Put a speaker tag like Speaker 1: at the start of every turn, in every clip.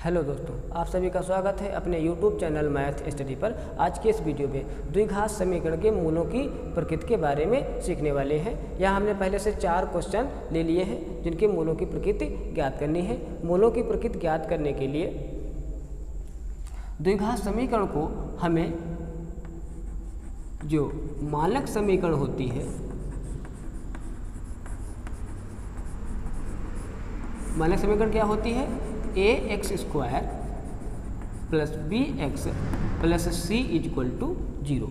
Speaker 1: Hello दोस्तों, आप सभी का स्वागत है अपने YouTube चैनल मैथ स्टडी पर। आज के इस वीडियो में द्विघात समीकरण के मूलों की प्रकृति के बारे में सीखने वाले हैं। यहाँ हमने पहले से 4 क्वेश्चन ले लिए हैं जिनके मूलों की प्रकृति ज्ञात करनी है। मूलों की प्रकृति ज्ञात करने के लिए द्विघात समीकरण को हमें जो मानक समीकरण होती है, मानक समीकरण क्या होती है? ax² plus bx plus c equal to 0।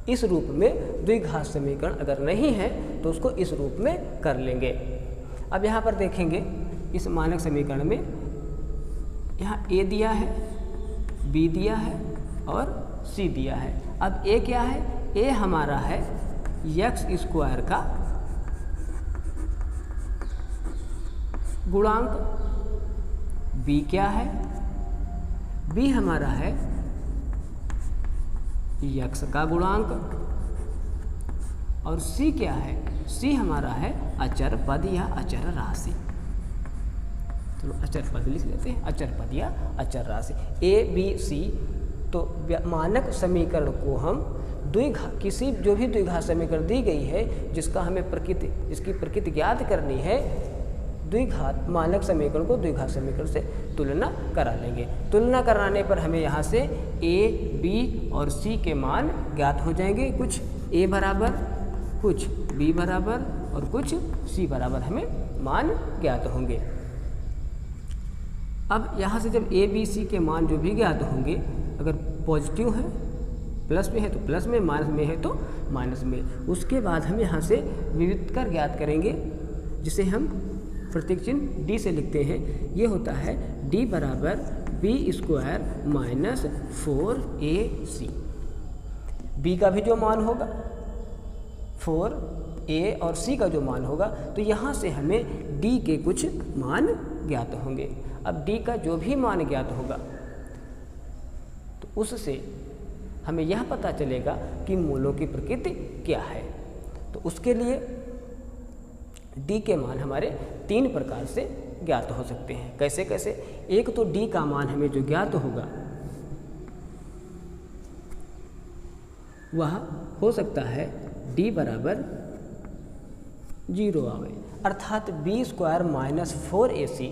Speaker 1: इस रूप में द्विघात समीकरण अगर नहीं है तो उसको इस रूप में कर लेंगे। अब यहाँ पर देखेंगे इस मानक समीकरण में यहाँ a दिया है, b दिया है और c दिया है। अब a क्या है? a हमारा है x² का गुणांक, b क्या है? b हमारा है x का गुणांक और c क्या है? c हमारा है अचर पद या अचर राशि। चलो अचर पद लिख लेते हैं, अचर पद या अचर राशि a b c। तो मानक समीकरण को हम किसी जो भी द्विघात समीकरण दी गई है जिसका हमें जिसकी प्रकृति ज्ञात करनी है, द्विघात मानक समीकरण को द्विघात समीकरण से तुलना करा लेंगे। तुलना कराने पर हमें यहाँ से a, b और c के मान ज्ञात हो जाएंगे। कुछ a बराबर, कुछ b बराबर और कुछ c बराबर हमें मान ज्ञात होंगे। अब यहाँ से जब a, b, c के मान जो भी ज्ञात होंगे, अगर पॉजिटिव है प्लस में है तो प्लस में, माइनस में है तो माइनस में, उसके बाद हम यहाँ से विविध कर ज्ञात करेंगे जिसे हम प्रतीक चिन्ह d से लिखते हैं। ये होता है d बराबर b² माइनस 4ac। b का भी जो मान होगा 4a और c का जो मान होगा, तो यहाँ से हमें d के कुछ मान ज्ञात होंगे। अब d का जो भी मान ज्ञात होगा तो उससे हमें यह पता चलेगा कि मूलों की प्रकृति क्या है। तो उसके लिए d के मान हमारे 3 प्रकार से ज्ञात हो सकते हैं। कैसे कैसे? एक तो d का मान हमें जो ज्ञात होगा वह हो सकता है d बराबर 0 आवे, अर्थात b² माइनस 4ac।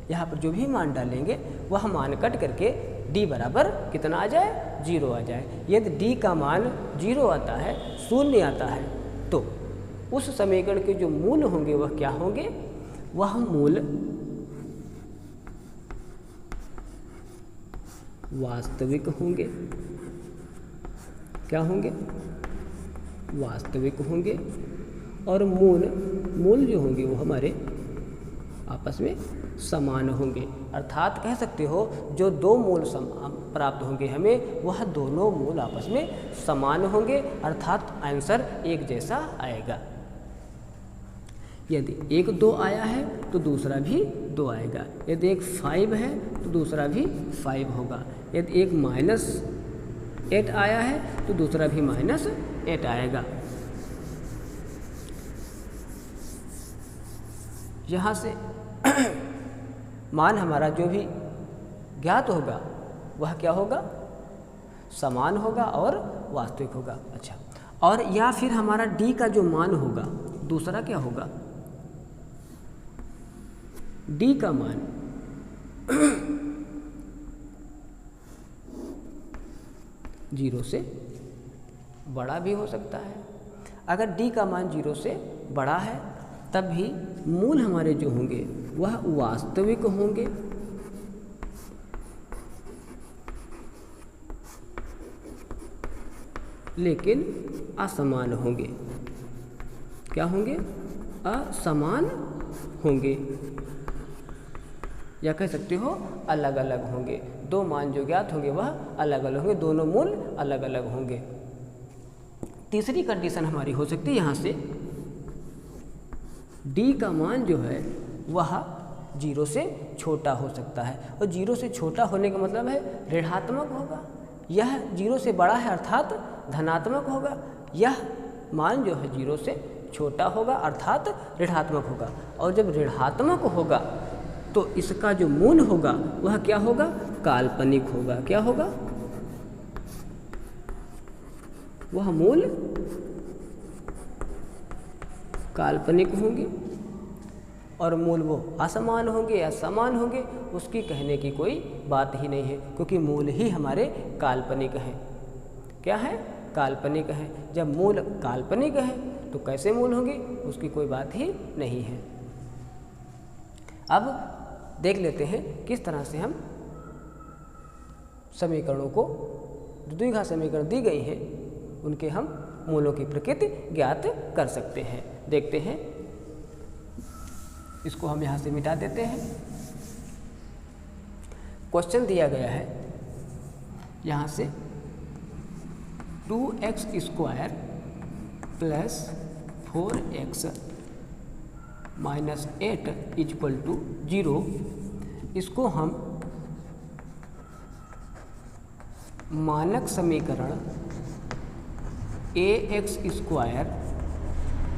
Speaker 1: यहाँ पर जो भी मान डालेंगे वह मान कट करके d बराबर कितना आ जाए? 0 आ जाए। यदि d का मान 0 आता है, 0 आता है, तो उस समीकरण के जो मूल होंगे वह क्या होंगे? वह मूल वास्तविक होंगे। क्या होंगे? वास्तविक होंगे। और मूल जो होंगे वो हमारे आपस में समान होंगे। अर्थात कह सकते हो जो 2 मूल प्राप्त होंगे हमें, वह दोनों मूल आपस में समान होंगे, अर्थात आंसर एक जैसा आएगा। यदि एक 2 आया है तो दूसरा भी 2 आएगा। यदि एक 5 है तो दूसरा भी 5 होगा। यदि एक -8 आया है तो दूसरा भी -8 आएगा। यहाँ से मान हमारा जो भी ज्ञात होगा वह क्या होगा? समान होगा और वास्तविक होगा। अच्छा, और या फिर हमारा d का जो मान होगा दूसरा क्या होगा? d का मान जीरो से बड़ा भी हो सकता है। अगर d का मान 0 से बड़ा है तब भी मूल हमारे जो होंगे वह वास्तविक होंगे। लेकिन असमान होंगे। क्या होंगे? असमान होंगे, या कह सकते हो अलग अलग होंगे। 2 मान जो ज्ञात होंगे वह अलग अलग होंगे, दोनों मूल अलग अलग होंगे। तीसरी कंडीशन हमारी हो सकती है यहाँ से d का मान जो है वह 0 से छोटा हो सकता है। और 0 से छोटा होने का मतलब है ऋणात्मक होगा। यह 0 से बड़ा है अर्थात धनात्मक होगा। यह मान जो है 0 से छोटा होगा अर्थात ऋणात्मक होगा। और जब ऋणात्मक होगा तो इसका जो मूल होगा वह क्या होगा, काल्पनिक होगा। क्या होगा, वह मूल काल्पनिक होंगे और मूल वो असमान होंगे या समान होंगे, उसकी कहने की कोई बात ही नहीं है, क्योंकि मूल ही हमारे काल्पनिक हैं। क्या है, काल्पनिक है। जब मूल काल्पनिक है तो कैसे मूल होंगे, उसकी कोई बात ही नहीं है। अब देख लेते हैं किस तरह से हम समीकरणों को, जो द्विघात समीकरण दी गई हैं उनके हम मूलों की प्रकृति ज्ञात कर सकते हैं। देखते हैं, इसको हम यहाँ से मिटा देते हैं। क्वेश्चन दिया गया है यहाँ से 2x square plus 4x minus 8 equal to 0। इसको हम मानक समीकरण ax square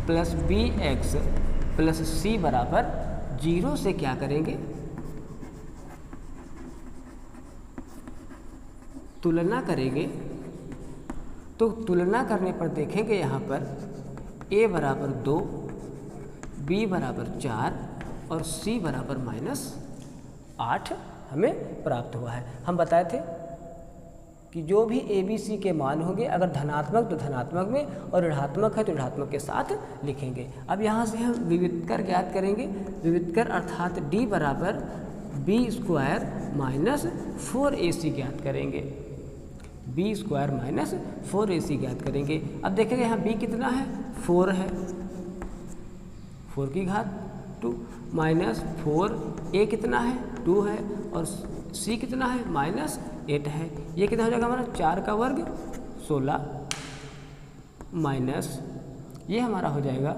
Speaker 1: plus bx plus c बराबर 0 से क्या करेंगे, तुलना करेंगे। तो तुलना करने पर देखेंगे यहाँ पर a बराबर 2, b बराबर 4 और c बराबर -8 हमें प्राप्त हुआ है। हम बताए थे कि जो भी a b c के मान होंगे, अगर धनात्मक तो धनात्मक में और ऋणात्मक है तो ऋणात्मक के साथ लिखेंगे। अब यहाँ से हम विविधकर ज्ञात करेंगे। विविधकर अर्थात d बराबर b स्क्वायर माइनस 4ac ज्ञात करेंगे। b स्क्वायर माइनस 4ac ज्ञात करेंगे। अब देखेंगे यहाँ b कितना है, 4 है, 4 की घात 2 माइनस 4a कितना है, 2 है, और c कितना है, -8 है। ये कितना हो जाएगा हमारा, 4 का वर्ग 16 माइनस ये हमारा हो जाएगा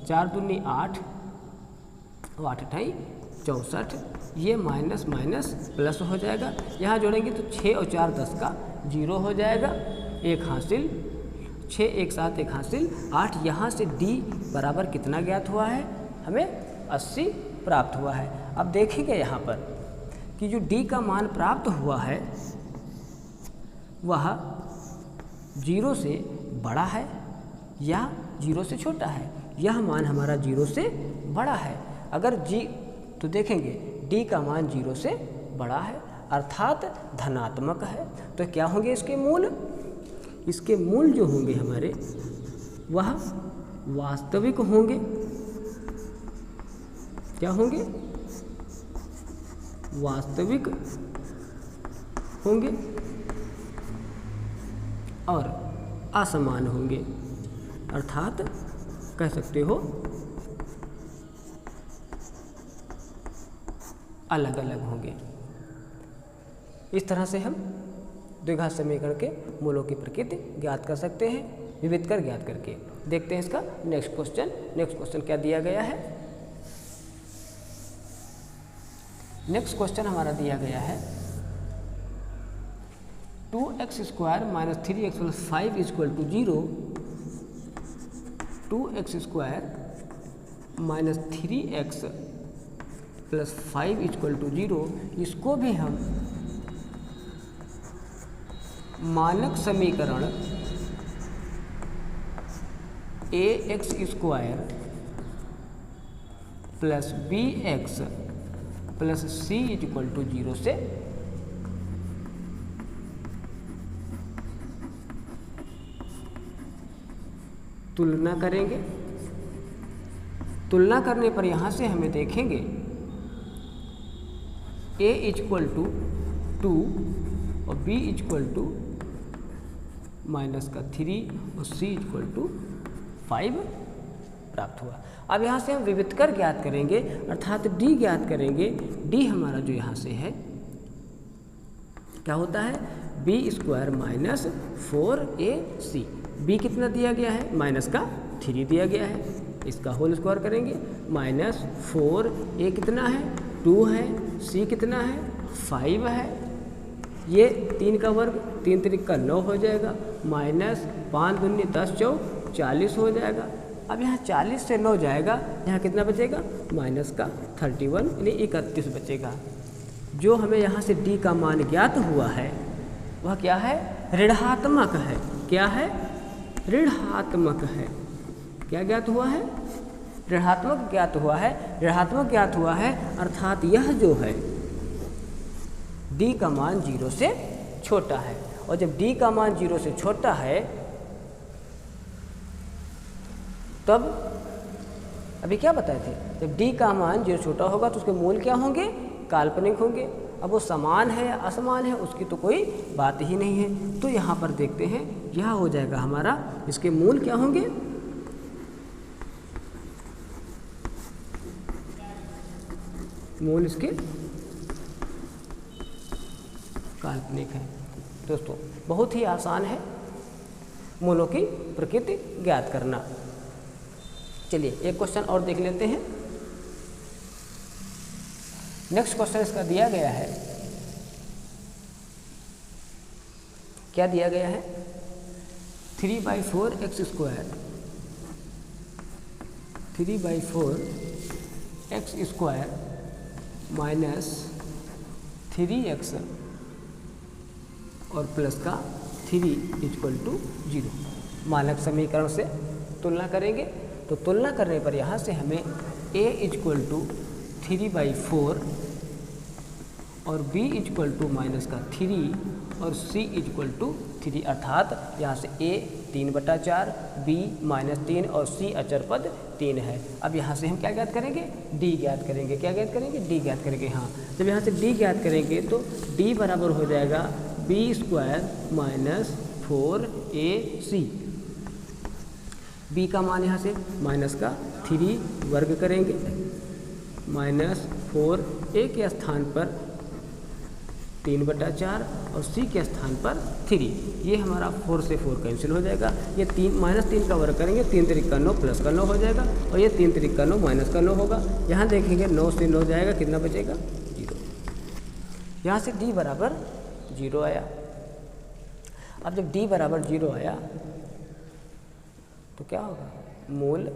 Speaker 1: 4 दूनी 8 और 8 अठाई 64। ये माइनस माइनस प्लस हो जाएगा, यहाँ जोड़ेंगे तो 6 और 4 10 का 0 हो जाएगा। 1 हासिल, 6 1 7 1 हासिल 8। यहाँ से d बराबर कितना ज्ञात हुआ है, हमें 80 प्राप्त हुआ है। अब देखेंगे यहाँ पर कि जो d का मान प्राप्त हुआ है वह 0 से बड़ा है या 0 से छोटा है। यह मान हमारा 0 से बड़ा है। अगर g, तो देखेंगे d का मान 0 से बड़ा है अर्थात धनात्मक है, तो क्या होंगे इसके मूल, इसके मूल जो होंगे हमारे वह वास्तविक होंगे। क्या होंगे, वास्तविक होंगे और असमान होंगे, अर्थात कह सकते हो अलग अलग होंगे। इस तरह से हम द्विघात समीकरण के मूलों की प्रकृति ज्ञात कर सकते हैं, विविधकर ज्ञात करके। देखते हैं इसका नेक्स्ट क्वेश्चन। नेक्स्ट क्वेश्चन क्या दिया गया है, नेक्स्ट क्वेश्चन हमारा दिया गया है 2x square minus 3x plus 5 equal to 0। 2x square minus 3x plus 5 equal to 0, इसको भी हम मानक समीकरण ax square plus bx plus c equal to 0 से तुलना करेंगे। तुलना करने पर यहाँ से हमें देखेंगे a इक्वल टू 2 और b इक्वल टू माइनस का 3 और c इक्वल टू 5 प्राप्त हुआ। अब यहाँ से हम विविधकर ज्ञात करेंगे अर्थात d ज्ञात करेंगे। d हमारा जो यहाँ से है क्या होता है, b square minus 4ac। b कितना दिया गया है, माइनस का 3 दिया गया है, इसका होल स्क्वायर करेंगे। माइनस 4a कितना है, 2 है, c कितना है, 5 है। ये 3 का वर्ग 3 3 का 9 हो जाएगा, माइनस 5 दूनी 10 चौक 40 हो जाएगा। अब यहाँ 40 से 9 जाएगा, यहाँ कितना बचेगा माइनस का 31 यानी 31 बचेगा। जो हमें यहाँ से d का मान ज्ञात हुआ है वह क्या है, ऋणात्मक है। क्या है, ऋणात्मक है। क्या ज्ञात हुआ है, ऋणात्मक ज्ञात हुआ है। ऋणात्मक ज्ञात हुआ है अर्थात यह जो है d का मान 0 से छोटा है। और जब d का मान 0 से छोटा है तब अभी क्या बताए थे, जब d का मान 0 छोटा होगा तो उसके मूल क्या होंगे, काल्पनिक होंगे। अब वो समान है या असमान है उसकी तो कोई बात ही नहीं है। तो यहाँ पर देखते हैं, यह हो जाएगा हमारा, इसके मूल क्या होंगे, मूल इसके काल्पनिक है। दोस्तों बहुत ही आसान है मूलों की प्रकृति ज्ञात करना। चलिए एक क्वेश्चन और देख लेते हैं। नेक्स्ट क्वेश्चन इसका दिया गया है, क्या दिया गया है, 3/4 x square, 3/4 x square minus 3x और प्लस का 3 = 0 मानक समीकरण से तुलना करेंगे। तो तुलना करने पर यहाँ से हमें a = 3/4 और b = माइनस का 3 और c = 3 अर्थात यहाँ से a 3/4, b -3 और c अचर पद 3 है। अब यहाँ से हम क्या ज्ञात करेंगे, d ज्ञात करेंगे। क्या ज्ञात करेंगे, d ज्ञात करेंगे। हाँ, जब यहाँ से d ज्ञात करेंगे तो d बराबर हो जाएगा b² - 4ac। b का मान यहाँ से माइनस का 3 वर्ग करेंगे, -4, a के स्थान पर 3/4 और c के स्थान पर 3। ये हमारा 4 से 4 कैंसिल हो जाएगा। ये -3 का वर्ग करेंगे, 3 3 का 9 प्लस का 9 हो जाएगा और ये 3 3 का 9 माइनस का 9 होगा। यहाँ देखेंगे 9 से 9 जाएगा, कितना बचेगा 0। यहाँ से d बराबर 0 आया। अब जब d बराबर 0 आया तो क्या होगा, मूल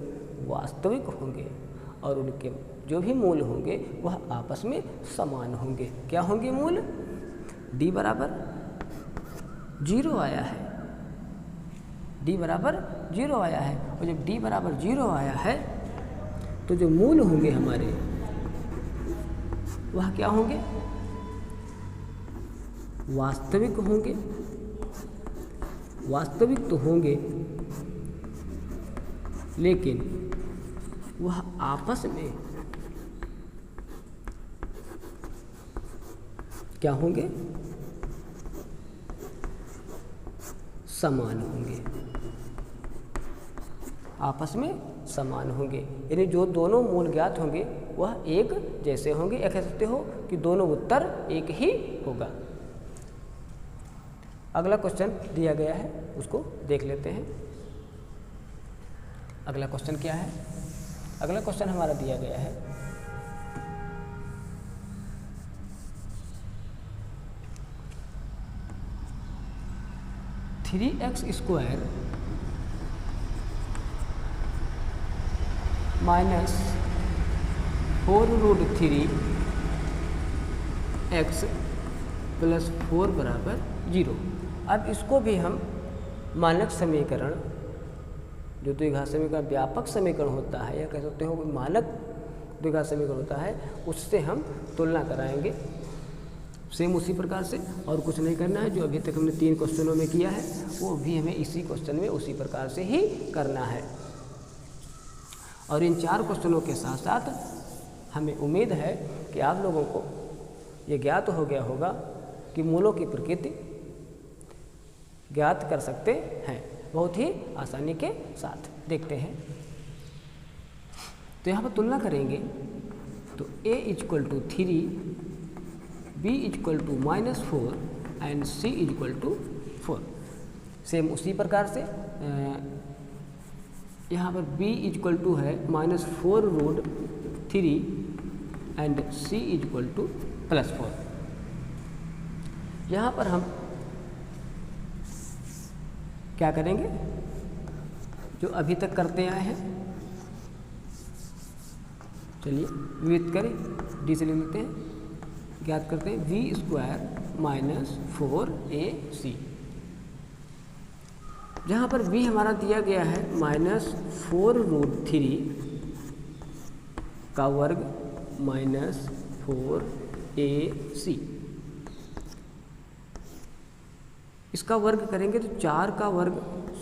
Speaker 1: वास्तविक होंगे और उनके जो भी मूल होंगे वह आपस में समान होंगे। क्या होंगे मूल, d बराबर 0 आया है, d बराबर 0 आया है। और जब d बराबर 0 आया है तो जो मूल होंगे हमारे वह क्या होंगे, वास्तविक होंगे। वास्तविक तो होंगे लेकिन वह आपस में क्या होंगे, समान होंगे। आपस में समान होंगे यानी जो दोनों मूल ज्ञात होंगे वह एक जैसे होंगे। या कह सकते हो कि दोनों उत्तर एक ही होगा। अगला क्वेश्चन दिया गया है उसको देख लेते हैं। अगला क्वेश्चन क्या है, अगला क्वेश्चन हमारा दिया गया है 3x² - 4√3x + 4 = 0। अब इसको भी हम मानक समीकरण, जो द्विघात समीकरण व्यापक समीकरण होता है या कह सकते हो मानक द्विघात समीकरण होता है, उससे हम तुलना कराएंगे सेम उसी प्रकार से। और कुछ नहीं करना है, जो अभी तक हमने 3 क्वेश्चनों में किया है वो भी हमें इसी क्वेश्चन में उसी प्रकार से ही करना है। और इन 4 क्वेश्चनों के साथ साथ हमें उम्मीद है कि आप लोगों को ये ज्ञात हो गया होगा कि मूलों की प्रकृति ज्ञात कर सकते हैं बहुत ही आसानी के साथ। देखते हैं तो यहाँ पर तुलना करेंगे तो a = 3, b = -4 and c = 4। Same उसी प्रकार से यहाँ पर b = है -4√3 एंड c = +4। यहाँ पर हम क्या करेंगे, जो अभी तक करते आए हैं चलिए विविध करें, डी से लिख लेते हैं, ज्ञात करते हैं वी स्क्वायर माइनस 4ac। जहाँ पर v हमारा दिया गया है -4√3 का वर्ग माइनस 4ac। इसका वर्ग करेंगे तो 4 का वर्ग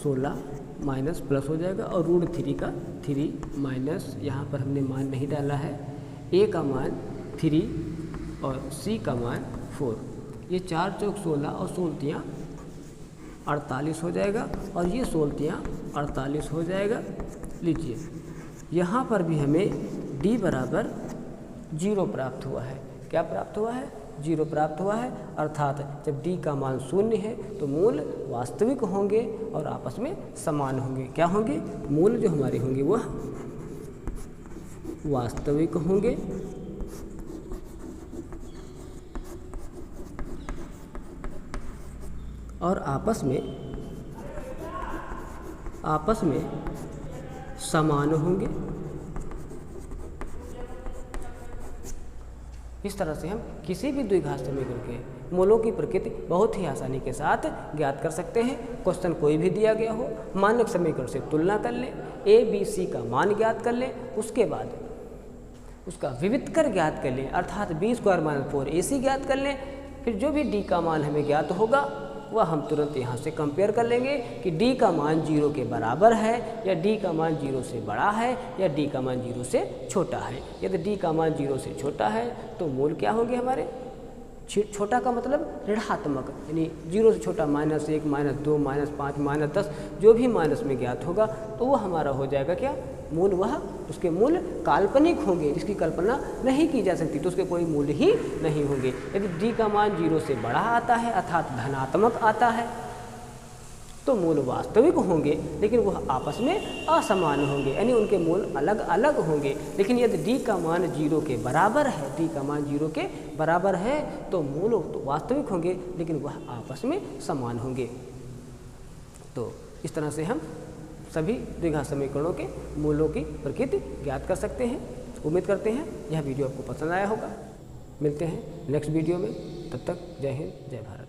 Speaker 1: 16 माइनस प्लस हो जाएगा और √3 का 3 माइनस, यहाँ पर हमने मान नहीं डाला है, a का मान 3 और c का मान 4। ये 4 चौक 16 और 16 48 हो जाएगा और ये 16 48 हो जाएगा। लीजिए यहाँ पर भी हमें d बराबर 0 प्राप्त हुआ है। क्या प्राप्त हुआ है? 0 प्राप्त हुआ है, अर्थात जब d का मान 0 है तो मूल वास्तविक होंगे और आपस में समान होंगे। क्या होंगे? मूल जो हमारे होंगे वह वास्तविक होंगे और आपस में समान होंगे। इस तरह से हम किसी भी द्विघात समीकरण के मूलों की प्रकृति बहुत ही आसानी के साथ ज्ञात कर सकते हैं। क्वेश्चन कोई भी दिया गया हो, मानक समीकरण से तुलना कर लें, a b c का मान ज्ञात कर लें, उसके बाद उसका विविध कर ज्ञात कर लें, अर्थात b स्क्वायर माइनस 4ac ज्ञात कर लें। फिर जो भी d का मान हमें ज्ञात होगा वह हम तुरंत यहाँ से कंपेयर कर लेंगे कि d का मान 0 के बराबर है या d का मान 0 से बड़ा है या d का मान 0 से छोटा है। यदि d का मान 0 से छोटा है तो मूल क्या होंगे हमारे? छोटा का मतलब ऋणात्मक, यानी 0 से छोटा -1, -2, -5, -10 जो भी माइनस में ज्ञात होगा तो वो हमारा हो जाएगा क्या? मूल। वह उसके मूल काल्पनिक होंगे, जिसकी कल्पना नहीं की जा सकती, तो उसके कोई मूल्य ही नहीं होंगे। यदि d का मान 0 से बड़ा आता है अर्थात धनात्मक आता है तो मूल वास्तविक होंगे, लेकिन वह आपस में असमान होंगे, यानी उनके मूल अलग अलग होंगे। लेकिन यदि d का मान 0 के बराबर है, d का मान 0 के बराबर है तो मूल तो वास्तविक होंगे, लेकिन वह आपस में समान होंगे। तो इस तरह से हम सभी द्विघात समीकरणों के मूलों की प्रकृति ज्ञात कर सकते हैं। उम्मीद करते हैं यह वीडियो आपको पसंद आया होगा। मिलते हैं नेक्स्ट वीडियो में, तब तक जय हिंद, जय भारत।